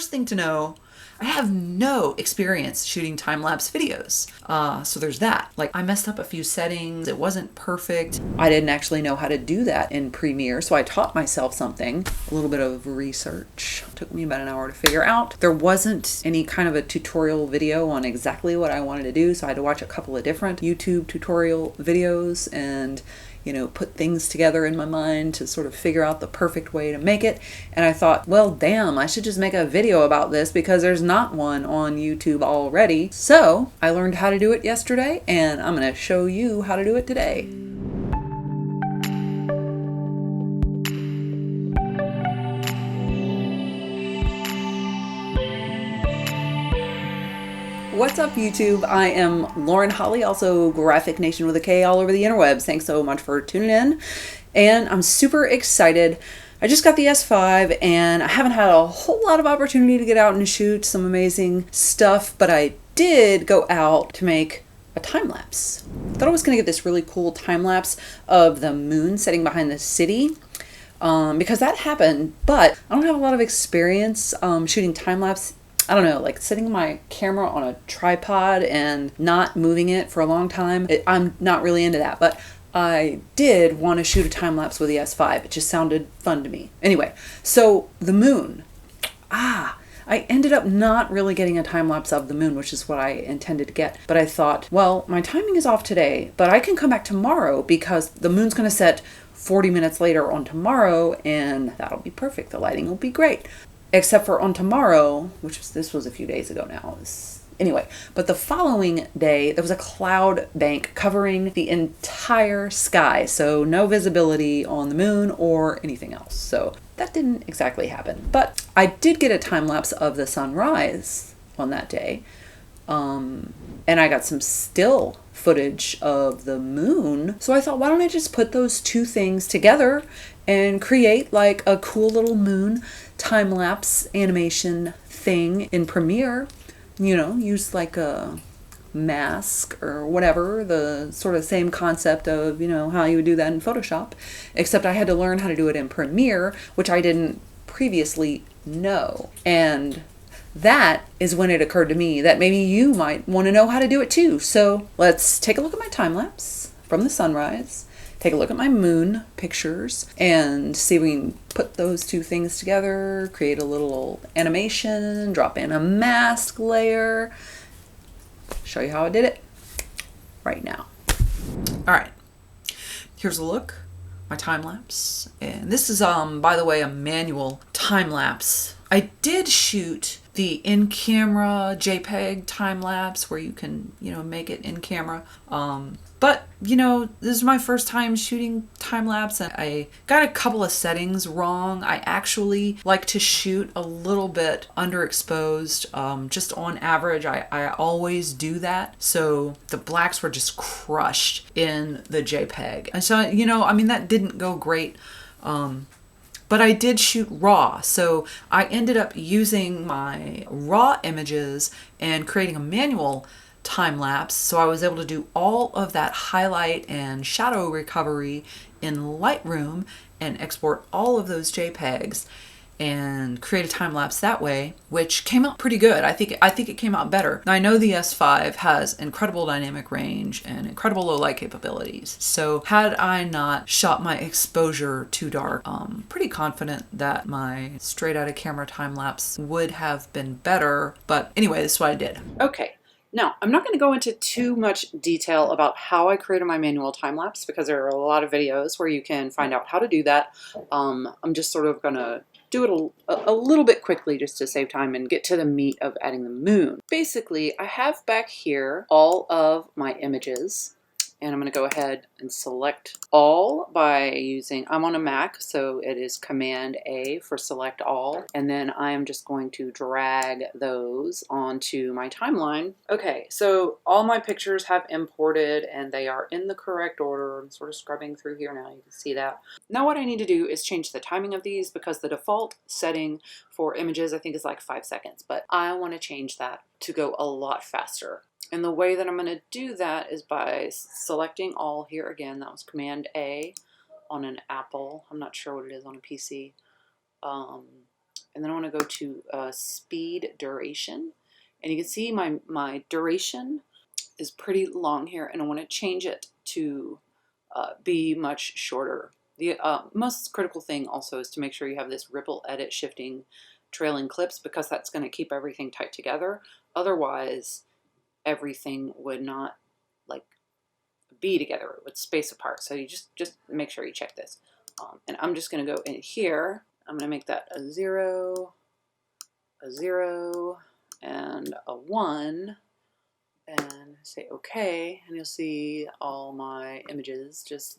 first thing to know, I have no experience shooting time-lapse videos. So there's that. Like, I messed up a few settings. It wasn't perfect. I didn't actually know how to do that in Premiere, so I taught myself something. A little bit of research. It took me about an hour to figure out. There wasn't any kind of a tutorial video on exactly what I wanted to do, so I had to watch a couple of different YouTube tutorial videos and put things together in my mind to sort of figure out the perfect way to make it. And I thought, well, damn, I should just make a video about this because there's not one on YouTube already. So I learned how to do it yesterday, and I'm going to show you how to do it today. What's up, YouTube? I am Lauren Holly, also Graphic Nation with a K all over the interwebs. Thanks so much for tuning in. And I'm super excited. I just got the S5 and I haven't had a whole lot of opportunity to get out and shoot some amazing stuff, but I did go out to make a time lapse. Thought I was going to get this really cool time lapse of the moon setting behind the city. Because that happened, but I don't have a lot of experience shooting time lapse. I don't know, like setting my camera on a tripod and not moving it for a long time. I'm not really into that, but I did want to shoot a time lapse with the S5. It just sounded fun to me. Anyway, so the moon. I ended up not really getting a time lapse of the moon, which is what I intended to get. But I thought, well, my timing is off today, but I can come back tomorrow because the moon's going to set 40 minutes later on tomorrow, and that'll be perfect. The lighting will be great. Except for on tomorrow, this was a few days ago now. Anyway, but the following day, there was a cloud bank covering the entire sky. So no visibility on the moon or anything else. So that didn't exactly happen. But I did get a time lapse of the sunrise on that day. And I got some still footage of the moon. So I thought, why don't I just put those two things together and create like a cool little moon time-lapse animation thing in Premiere. Use like a mask or whatever, the sort of same concept of, how you would do that in Photoshop, except I had to learn how to do it in Premiere, which I didn't previously know. And that is when it occurred to me that maybe you might want to know how to do it too. So let's take a look at my time-lapse from the sunrise. Take a look at my moon pictures and see if we can put those two things together, create a little animation, drop in a mask layer, show you how I did it right now. All right, here's a look, my time lapse. And this is, by the way, a manual time lapse. I did shoot the in-camera JPEG time lapse where you can, make it in camera. But, this is my first time shooting time lapse and I got a couple of settings wrong. I actually like to shoot a little bit underexposed. Just on average, I always do that. So the blacks were just crushed in the JPEG. And so, that didn't go great. But I did shoot raw, so I ended up using my raw images and creating a manual time lapse, so I was able to do all of that highlight and shadow recovery in Lightroom and export all of those JPEGs and create a time lapse that way, which came out pretty good. I think it came out better. Now I know the S5 has incredible dynamic range and incredible low light capabilities. So had I not shot my exposure too dark, pretty confident that my straight out of camera time lapse would have been better. But anyway, this is what I did. Okay. Now, I'm not going to go into too much detail about how I created my manual time lapse because there are a lot of videos where you can find out how to do that. I'm just sort of going to do it a little bit quickly just to save time and get to the meat of adding the moon. Basically, I have back here all of my images. And I'm going to go ahead and select all by using, I'm on a Mac, so it is Command A for select all. And then I am just going to drag those onto my timeline. Okay, so all my pictures have imported and they are in the correct order. I'm sort of scrubbing through here now, you can see that. Now what I need to do is change the timing of these because the default setting for images I think is like 5 seconds, but I want to change that to go a lot faster. And the way that I'm going to do that is by selecting all here again. That was Command A on an Apple. I'm not sure what it is on a PC. And then I want to go to speed duration. And you can see my duration is pretty long here, and I want to change it to be much shorter. The most critical thing also is to make sure you have this ripple edit shifting trailing clips, because that's going to keep everything tight together. Otherwise, everything would not like be together. It would space apart. So you just make sure you check this. And I'm just going to go in here. I'm going to make that a 0, a 0, and a 1. And say OK, and you'll see all my images just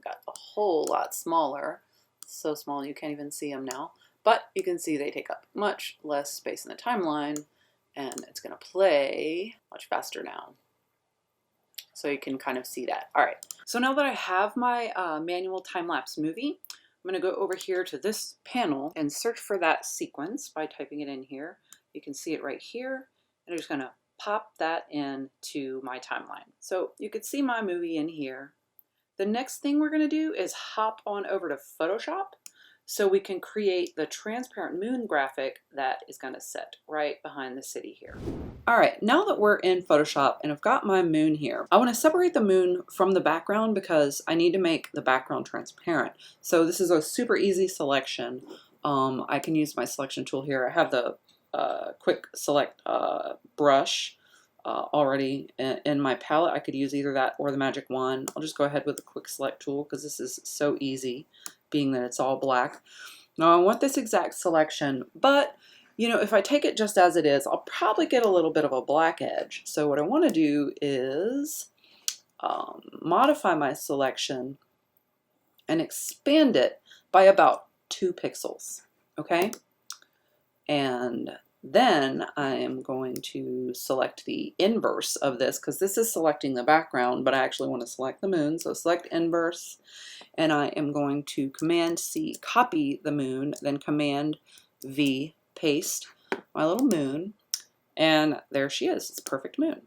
got a whole lot smaller. So small you can't even see them now. But you can see they take up much less space in the timeline, and it's going to play much faster now. So you can kind of see that. All right, so now that I have my manual time-lapse movie, I'm going to go over here to this panel and search for that sequence by typing it in here. You can see it right here, and I'm just going to pop that into my timeline. So you could see my movie in here. The next thing we're going to do is hop on over to Photoshop so we can create the transparent moon graphic that is going to sit right behind the city here. All right, now that we're in Photoshop and I've got my moon here, I want to separate the moon from the background because I need to make the background transparent. So this is a super easy selection. I can use my selection tool here. I have the quick select brush already in my palette. I could use either that or the magic wand. I'll just go ahead with the quick select tool because this is so easy, being that it's all black. Now I want this exact selection, but you know, if I take it just as it is, I'll probably get a little bit of a black edge. So what I want to do is modify my selection and expand it by about 2 pixels, okay? And then I am going to select the inverse of this because this is selecting the background, but I actually want to select the moon. So select inverse, and I am going to Command C, copy the moon, then Command V, paste my little moon, and there she is. It's a perfect moon.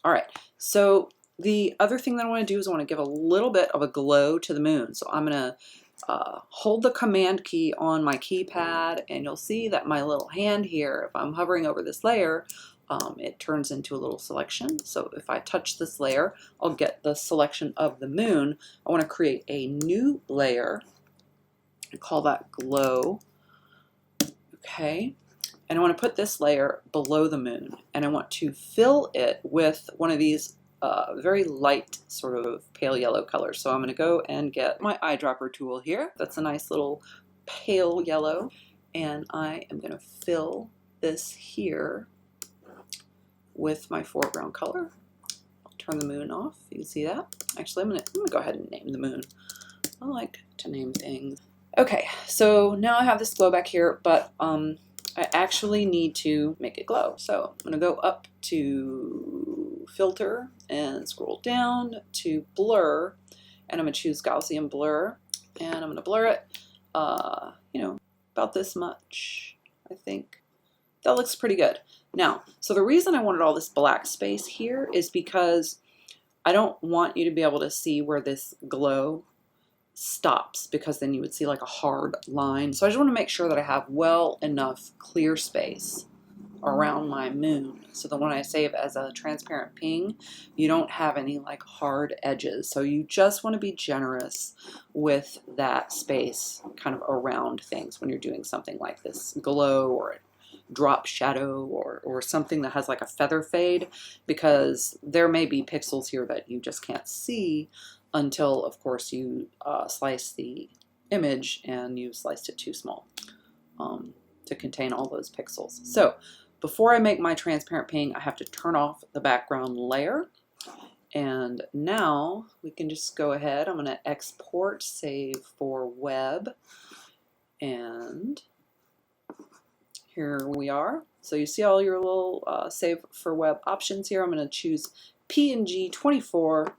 All right, so the other thing that I want to do is I want to give a little bit of a glow to the moon. So I'm going to hold the command key on my keypad, and you'll see that my little hand here, if I'm hovering over this layer, it turns into a little selection. So if I touch this layer, I'll get the selection of the moon. I want to create a new layer and call that glow. Okay, and I want to put this layer below the moon, and I want to fill it with one of these very light sort of pale yellow colors. So I'm going to go and get my eyedropper tool here. That's a nice little pale yellow, and I am going to fill this here with my foreground color. I'll turn the moon off. You can see that. Actually, I'm going to go ahead and name the moon. I like to name things. Okay, so now I have this glow back here, but I actually need to make it glow. So I'm going to go up to Filter and scroll down to Blur, and I'm going to choose Gaussian Blur, and I'm going to blur it, you know, about this much, I think. That looks pretty good. Now, so the reason I wanted all this black space here is because I don't want you to be able to see where this glow stops, because then you would see like a hard line. So I just want to make sure that I have well enough clear space around my moon so that when I save as a transparent ping, you don't have any like hard edges. So you just want to be generous with that space kind of around things when you're doing something like this glow or a drop shadow or something that has like a feather fade, because there may be pixels here that you just can't see until, of course, you slice the image and you sliced it too small to contain all those pixels. So before I make my transparent ping, I have to turn off the background layer. And now we can just go ahead. I'm going to export, save for web. And here we are. So you see all your little save for web options here. I'm going to choose PNG 24.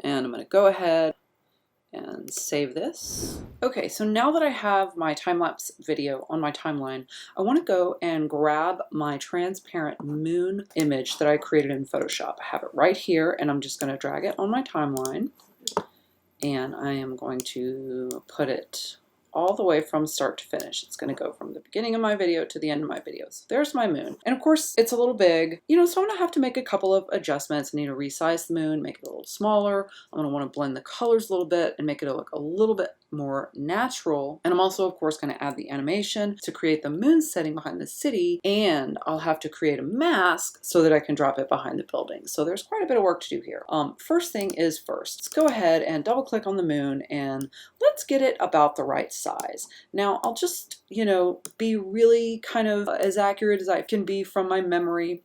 And I'm going to go ahead and save this. Okay, so now that I have my time-lapse video on my timeline, I want to go and grab my transparent moon image that I created in Photoshop. I have it right here, and I'm just going to drag it on my timeline, and I am going to put it all the way from start to finish. It's going to go from the beginning of my video to the end of my video. So there's my moon. And of course, it's a little big, you know, so I'm going to have to make a couple of adjustments. I need to resize the moon, make it a little smaller. I'm going to want to blend the colors a little bit and make it look a little bit more natural. And I'm also, of course, going to add the animation to create the moon setting behind the city. And I'll have to create a mask so that I can drop it behind the building. So there's quite a bit of work to do here. First thing is first, let's go ahead and double click on the moon and let's get it about the right size. Now I'll just, you know, be really kind of as accurate as I can be from my memory.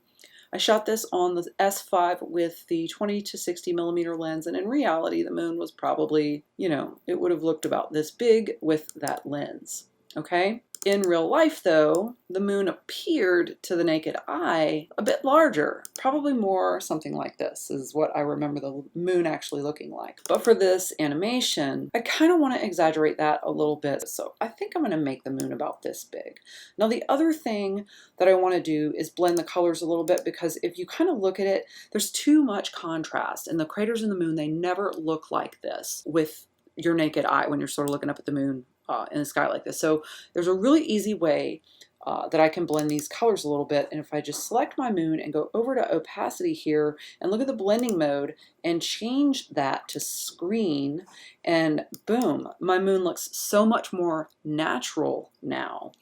I shot this on the S5 with the 20 to 60 millimeter lens, and in reality the moon was probably, you know, it would have looked about this big with that lens. Okay? In real life though, the moon appeared to the naked eye a bit larger, probably more something like this is what I remember the moon actually looking like. But for this animation, I kind of want to exaggerate that a little bit. So I think I'm going to make the moon about this big. Now the other thing that I want to do is blend the colors a little bit, because if you kind of look at it, there's too much contrast, and the craters in the moon, they never look like this with your naked eye when you're sort of looking up at the moon in the sky like this. So there's a really easy way that I can blend these colors a little bit. And if I just select my moon and go over to opacity here and look at the blending mode and change that to screen, and boom, my moon looks so much more natural now.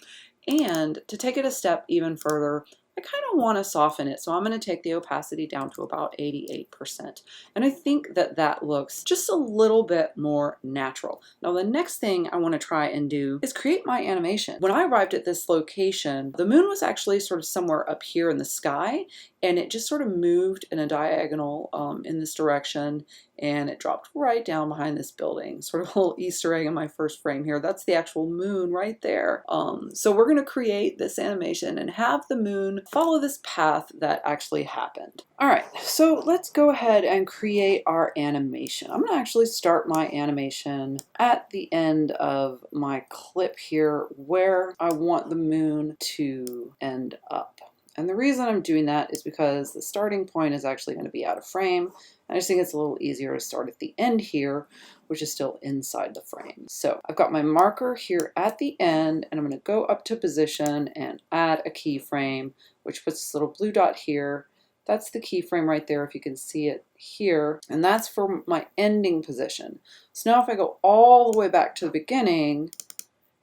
And to take it a step even further, I kind of want to soften it, so I'm going to take the opacity down to about 88%. And I think that that looks just a little bit more natural. Now the next thing I want to try and do is create my animation. When I arrived at this location, the moon was actually sort of somewhere up here in the sky, and it just sort of moved in a diagonal in this direction, and it dropped right down behind this building. Sort of a little Easter egg in my first frame here. That's the actual moon right there. So we're going to create this animation and have the moon follow this path that actually happened. All right, so let's go ahead and create our animation. I'm going to actually start my animation at the end of my clip here where I want the moon to end up. And the reason I'm doing that is because the starting point is actually going to be out of frame. I just think it's a little easier to start at the end here, which is still inside the frame. So I've got my marker here at the end, and I'm going to go up to position and add a keyframe, which puts this little blue dot here. That's the keyframe right there, if you can see it here. And that's for my ending position. So now if I go all the way back to the beginning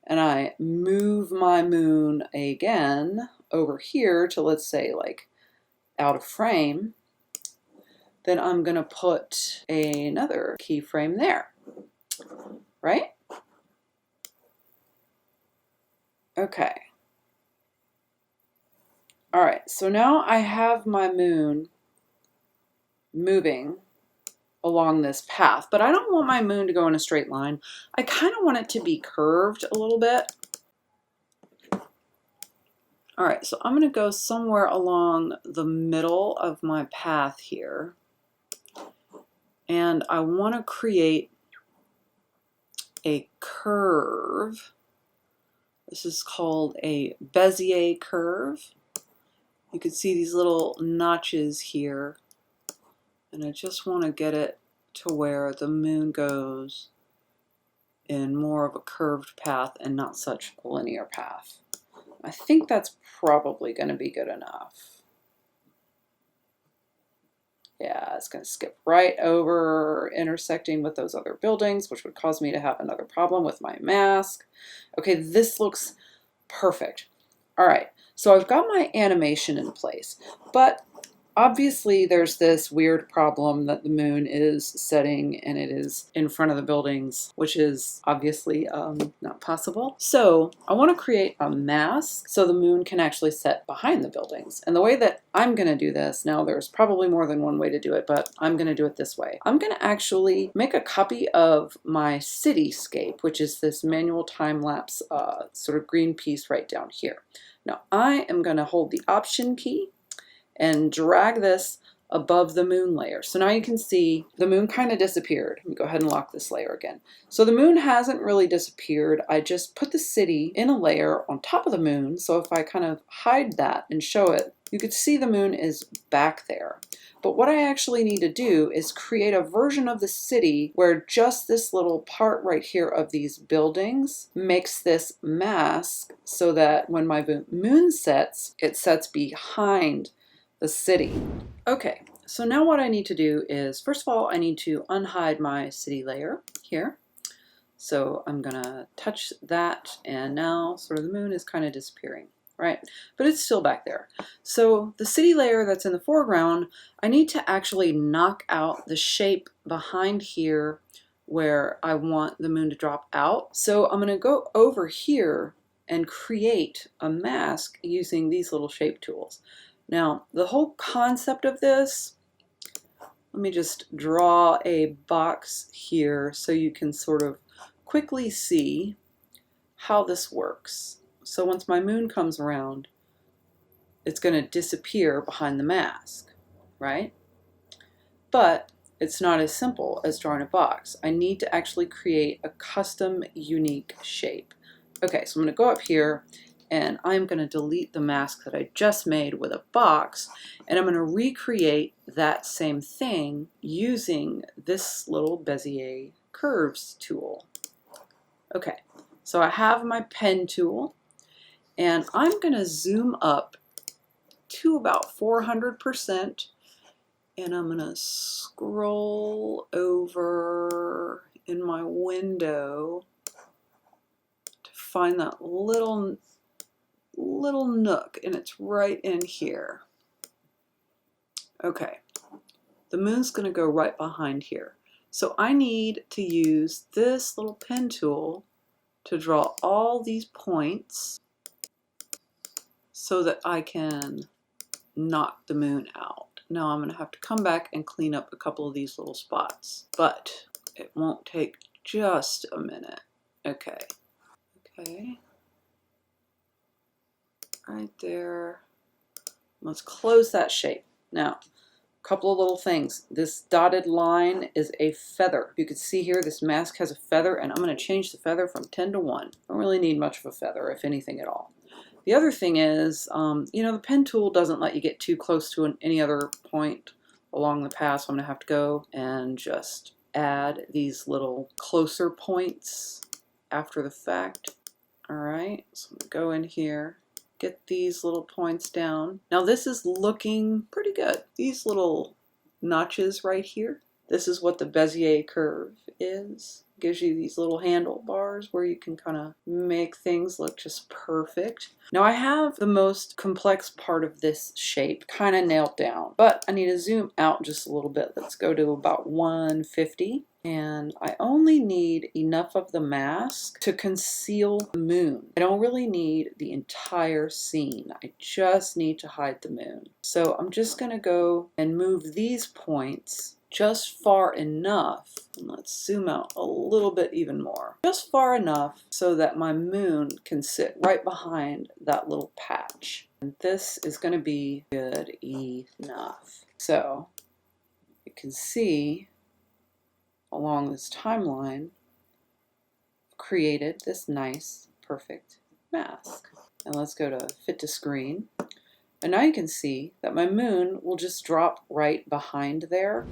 and I move my moon again over here to, let's say, like out of frame, then I'm going to put another keyframe there, right? Okay. All right, so now I have my moon moving along this path, but I don't want my moon to go in a straight line. I kind of want it to be curved a little bit. All right, so I'm going to go somewhere along the middle of my path here. And I want to create a curve. This is called a Bezier curve. You can see these little notches here. And I just want to get it to where the moon goes in more of a curved path and not such a linear path. I think that's probably going to be good enough. Yeah, it's going to skip right over intersecting with those other buildings, which would cause me to have another problem with my mask. Okay, this looks perfect. All right, so I've got my animation in place, but obviously there's this weird problem that the moon is setting and it is in front of the buildings, which is obviously not possible. So I want to create a mask so the moon can actually set behind the buildings. And the way that I'm going to do this, now there's probably more than one way to do it, but I'm going to do it this way. I'm going to actually make a copy of my cityscape, which is this manual time-lapse sort of green piece right down here. Now I am going to hold the Option key and drag this above the moon layer. So now you can see the moon kind of disappeared. Let me go ahead and lock this layer again. So the moon hasn't really disappeared. I just put the city in a layer on top of the moon. So if I kind of hide that and show it you could see the moon is back there. But what I actually need to do is create a version of the city where just this little part right here of these buildings makes this mask so that when my moon sets, it sets behind the city. Okay, so now what I need to do is, first of all, I need to unhide my city layer here. So I'm gonna touch that, and now sort of the moon is kind of disappearing, right? But it's still back there. So the city layer that's in the foreground, I need to actually knock out the shape behind here where I want the moon to drop out. So I'm gonna go over here and create a mask using these little shape tools. Now, the whole concept of this, let me just draw a box here so you can sort of quickly see how this works. So once my moon comes around, it's going to disappear behind the mask, right? But it's not as simple as drawing a box. I need to actually create a custom, unique shape. Okay, so I'm going to go up here and I'm going to delete the mask that I just made with a box, and I'm going to recreate that same thing using this little Bezier curves tool. Okay, so I have my pen tool, and I'm going to zoom up to about 400%, and I'm going to scroll over in my window to find that little nook, and it's right in here. Okay, the moon's going to go right behind here. So I need to use this little pen tool to draw all these points so that I can knock the moon out. Now I'm going to have to come back and clean up a couple of these little spots, but it won't take just a minute. Okay. Right there. Let's close that shape. Now, a couple of little things. This dotted line is a feather. You can see here this mask has a feather, and I'm going to change the feather from 10 to 1. Don't really need much of a feather, if anything at all. The other thing is, the pen tool doesn't let you get too close to any other point along the path, so I'm going to have to go and just add these little closer points after the fact. All right, so I'm going to go in here, get these little points down. Now this is looking pretty good. These little notches right here, this is what the Bezier curve is. Gives you these little handlebars where you can kind of make things look just perfect. Now I have the most complex part of this shape kind of nailed down, but I need to zoom out just a little bit. Let's go to about 150. And I only need enough of the mask to conceal the moon. I don't really need the entire scene. I just need to hide the moon. So I'm just going to go and move these points just far enough. And let's zoom out a little bit even more. Just far enough so that my moon can sit right behind that little patch. And this is going to be good enough. So you can see along this timeline, created this nice, perfect mask. And let's go to Fit to Screen. And now you can see that my moon will just drop right behind there.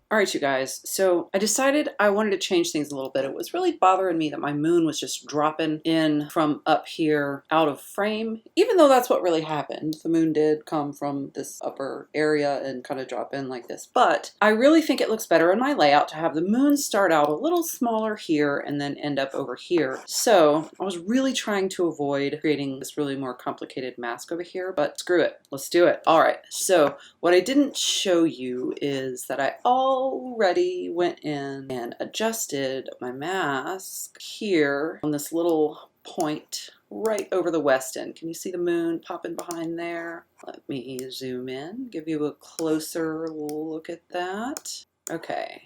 All right, you guys, so I decided I wanted to change things a little bit. It was really bothering me that my moon was just dropping in from up here out of frame, even though that's what really happened. The moon did come from this upper area and kind of drop in like this. But I really think it looks better in my layout to have the moon start out a little smaller here and then end up over here. So I was really trying to avoid creating this really more complicated mask over here, but screw it. Let's do it. All right, so what I didn't show you is that I already went in and adjusted my mask here on this little point right over the west end. Can you see the moon popping behind there? Let me zoom in, give you a closer look at that. Okay,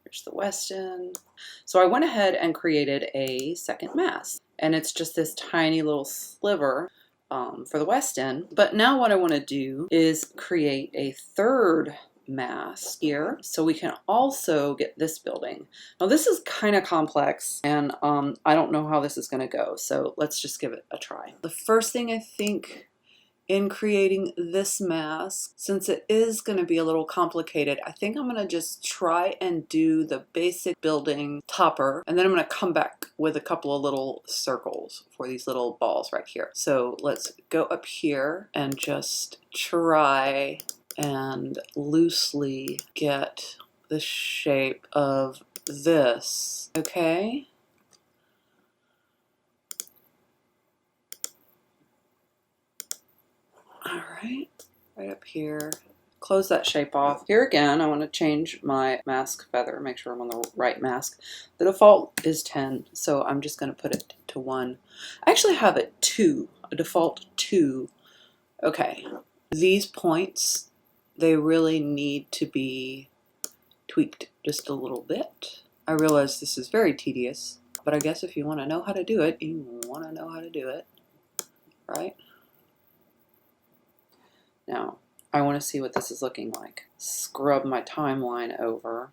here's the west end. So I went ahead and created a second mask, and it's just this tiny little sliver for the west end. But now what I want to do is create a third mask here so we can also get this building. Now this is kind of complex, and I don't know how this is going to go, so let's just give it a try. The first thing I think in creating this mask, since it is going to be a little complicated, I think I'm going to just try and do the basic building topper, and then I'm going to come back with a couple of little circles for these little balls right here. So let's go up here and just try and loosely get the shape of this, okay? All right up here. Close that shape off. Here again, I want to change my mask feather, make sure I'm on the right mask. The default is 10, so I'm just going to put it to 1. I actually have it 2, a default 2. Okay, these points, they really need to be tweaked just a little bit. I realize this is very tedious, but I guess if you want to know how to do it, you want to know how to do it, right? Now, I want to see what this is looking like. Scrub my timeline over.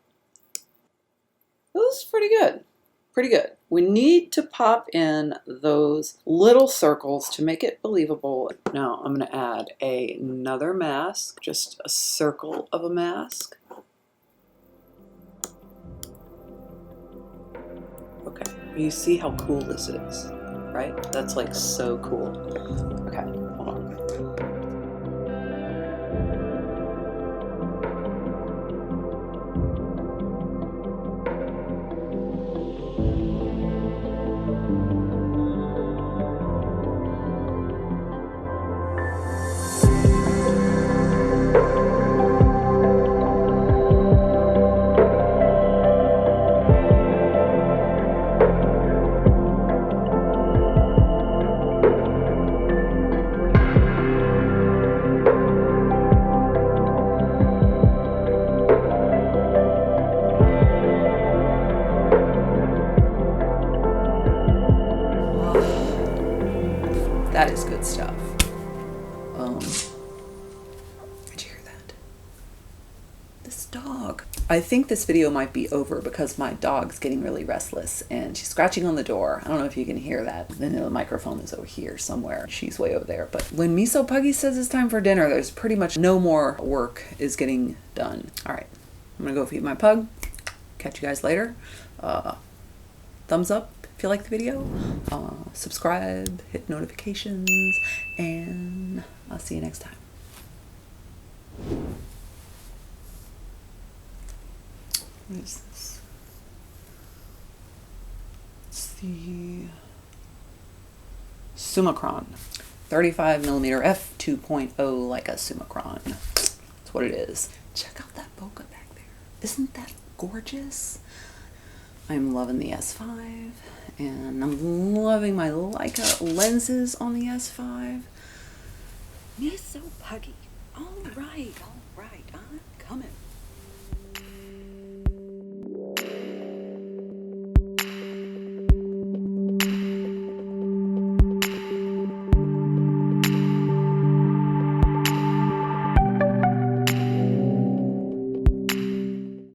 This is pretty good. Pretty good. We need to pop in those little circles to make it believable. Now, I'm going to add another mask, just a circle of a mask. Okay, you see how cool this is, right? That's like so cool. Okay, hold on. That is good stuff. Did you hear that? This dog. I think this video might be over because my dog's getting really restless and she's scratching on the door. I don't know if you can hear that. The microphone is over here somewhere. She's way over there. But when Miso Puggy says it's time for dinner, there's pretty much no more work is getting done. All right, I'm gonna go feed my pug. Catch you guys later. Thumbs up if you like the video, subscribe, hit notifications, and I'll see you next time. What is this? It's the Summicron 35mm f2.0 Leica Summicron. That's what it is. Check out that bokeh back there. Isn't that gorgeous? I'm loving the S5, and I'm loving my Leica lenses on the S5. Miso Puggy. All right, I'm coming.